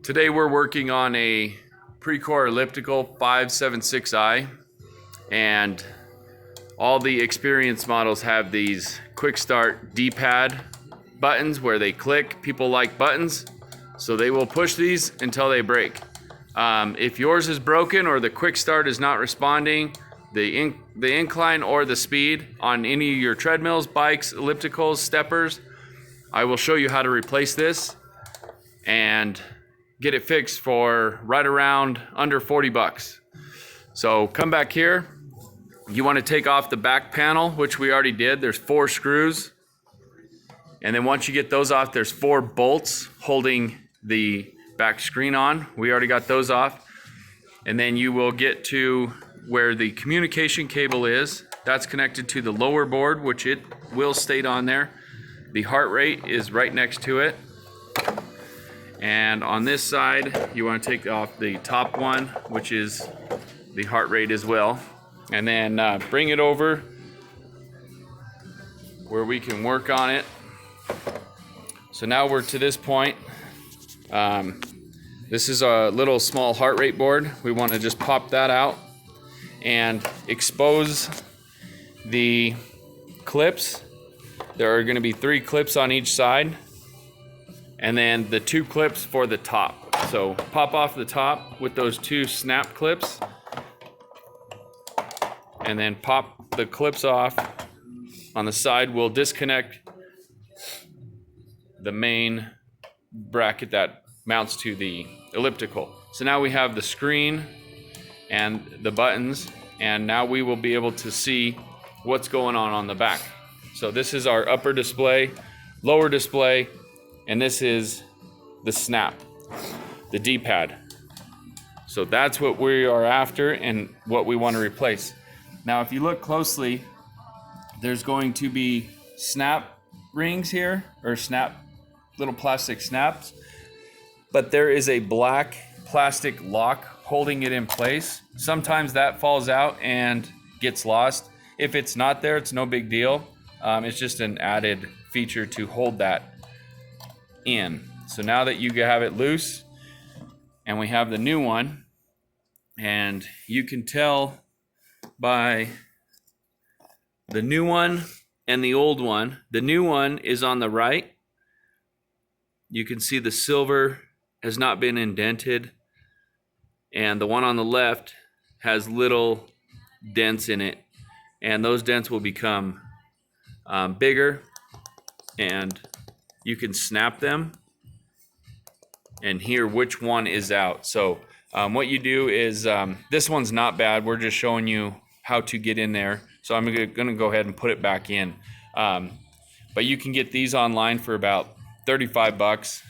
Today we're working on a Precor Elliptical 576i, and all the experienced models have these quick start D-pad buttons where they click. People like buttons, so they will push these until they break. If yours is broken or the quick start is not responding, the incline or the speed on any of your treadmills, bikes, ellipticals, steppers, I will show you how to replace this and get it fixed for right around under 40 bucks. So come back here. You want to take off the back panel, which we already did. There's 4 screws. And then once you get those off, there's 4 bolts holding the back screen on. We already got those off. And then you will get to where the communication cable is. That's connected to the lower board, which it will state on there. The heart rate is right next to it. And on this side, you want to take off the top one, which is the heart rate as well. And then bring it over where we can work on it. So now we're to this point. This is a little small heart rate board. We want to just pop that out and expose the clips. There are going to be 3 clips on each side, and then the 2 clips for the top. So pop off the top with those 2 snap clips, and then pop the clips off on the side. We'll disconnect the main bracket that mounts to the elliptical. So now we have the screen and the buttons, and now we will be able to see what's going on the back. So this is our upper display, lower display, and this is the snap, the D-pad. So that's what we are after and what we want to replace. Now if you look closely, there's going to be snap rings here, or little plastic snaps, but there is a black plastic lock holding it in place. Sometimes that falls out and gets lost. If it's not there, it's no big deal. It's just an added feature to hold that in. So now that you have it loose and we have the new one, and you can tell by the new one and the old one. The new one is on the right. You can see the silver has not been indented, and the one on the left has little dents in it, and those dents will become bigger, and you can snap them and hear which one is out. So what you do is, this one's not bad. We're just showing you how to get in there. So I'm gonna go ahead and put it back in. But you can get these online for about 35 bucks.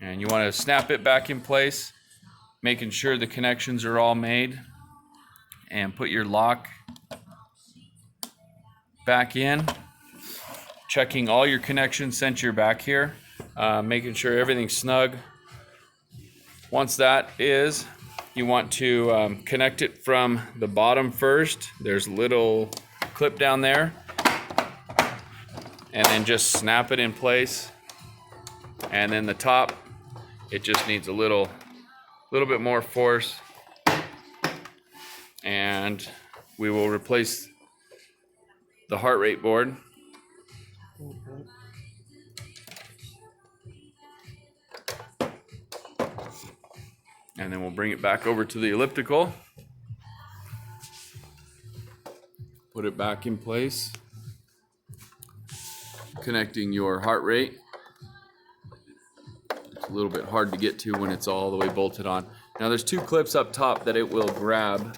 And you want to snap it back in place, making sure the connections are all made, and put your lock back in, checking all your connections since you're back here, making sure everything's snug. Once that is, you want to connect it from the bottom first. There's a little clip down there, and then just snap it in place. And then the top, it just needs a little bit more force, and we will replace the heart rate board. And then we'll bring it back over to the elliptical. Put it back in place, connecting your heart rate. It's a little bit hard to get to when it's all the way bolted on. Now there's 2 clips up top that it will grab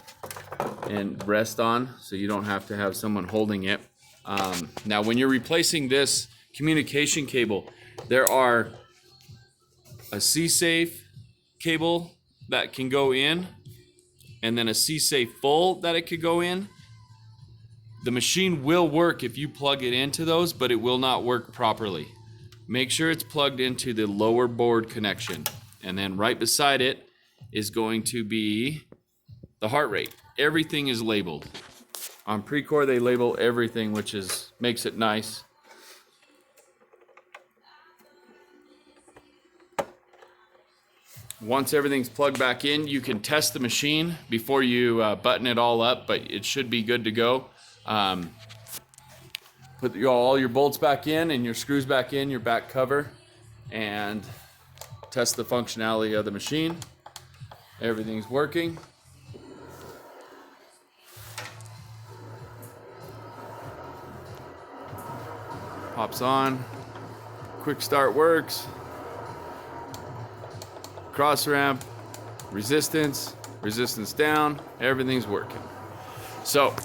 and rest on, so you don't have to have someone holding it. Now when you're replacing this communication cable, there are a C-safe cable that can go in, and then a C-safe full that it could go in. The machine will work if you plug it into those, but it will not work properly. Make sure it's plugged into the lower board connection, and then right beside it is going to be the heart rate. Everything is labeled. On Precor, they label everything, which makes it nice. once everything's plugged back in, you can test the machine before you button it all up, but it should be good to go. Put all your bolts back in and your screws back in, your back cover, and test the functionality of the machine. Everything's working. Pops on. Quick start works. Cross ramp, resistance down, everything's working. So